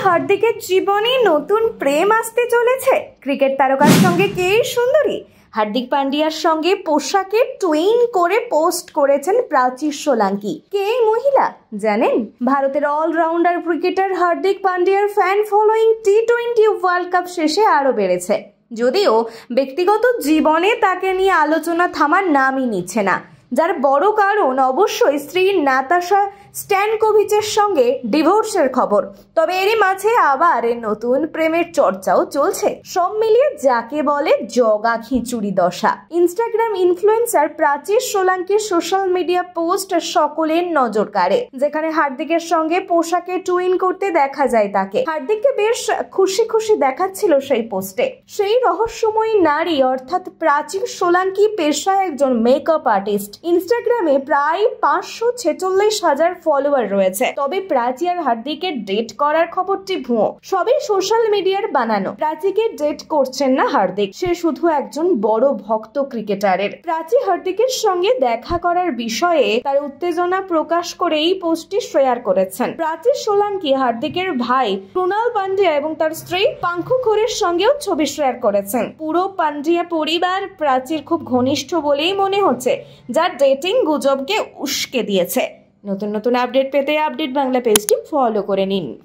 হার্দিকের জীবনে নতুন প্রেম আসতে চলেছে। ক্রিকেট তারকার সঙ্গে কে সুন্দরী? হার্দিক পান্ডিয়ার সঙ্গে পোশাকে টুইন করে পোস্ট করেছেন প্রাচী সোলাঙ্কি। কে এই মহিলা জানেন? ভারতের অলরাউন্ডার ক্রিকেটার হার্দিক পান্ডিয়ার ফ্যান ফলোয়িং টি-20 ওয়ার্ল্ড কাপ শেষে আরও বেড়েছে। যদিও ব্যক্তিগত জীবনে তাকে নিয়ে আলোচনা থামার নামই নিচ্ছে না, যার বড় কারণ অবশ্যই স্ত্রী নাতাশা স্ট্যানকোভিচের সঙ্গে ডিভোর্সের খবর। তবে এরই মাঝে আবার নতুন প্রেমের চর্চাও চলছে। সব মিলিয়ে যাকে বলে জগা খিচুড়ি দশা। ইনস্টাগ্রাম ইনফ্লুয়েন্সার প্রাচী সোলাঙ্কির সোশ্যাল মিডিয়া পোস্ট সকলের নজর কাড়ে, যেখানে হার্দিকের সঙ্গে পোশাকে টুইন করতে দেখা যায় তাকে। হার্দিককে বেশ খুশি খুশি দেখাচ্ছিল সেই পোস্টে। সেই রহস্যময়ী নারী অর্থাৎ প্রাচী সোলাঙ্কি পেশায় একজন মেকআপ আর্টিস্ট। ইনস্টাগ্রামে প্রায় 546,000 ফলোয়ার রয়েছে। তবে প্রাচী আর হার্দিকের ডেট করার খবরটি ভুয়ো, সবই সোশ্যাল মিডিয়ার বানানো। প্রাচীকে ডেট করছেন না হার্দিক, সে শুধু একজন বড় ভক্ত ক্রিকেটারের। প্রাচী হার্দিকের সঙ্গে দেখা করার বিষয়ে তার উত্তেজনা প্রকাশ করে এই পোস্টটি শেয়ার করেছেন। প্রাচী সোলাঙ্কি হার্দিকের ভাই ক্রুনাল পান্ডিয়া এবং তার স্ত্রী পাঙ্খু খোরের সঙ্গেও ছবি শেয়ার করেছেন। পুরো পান্ডিয়া পরিবার প্রাচীর খুব ঘনিষ্ঠ বলেই মনে হচ্ছে, যা ডেটিং গুজবকে উস্কে দিয়েছে। নতুন নতুন আপডেট পেতে আপডেট বাংলা পেজটি ফলো করে নিন।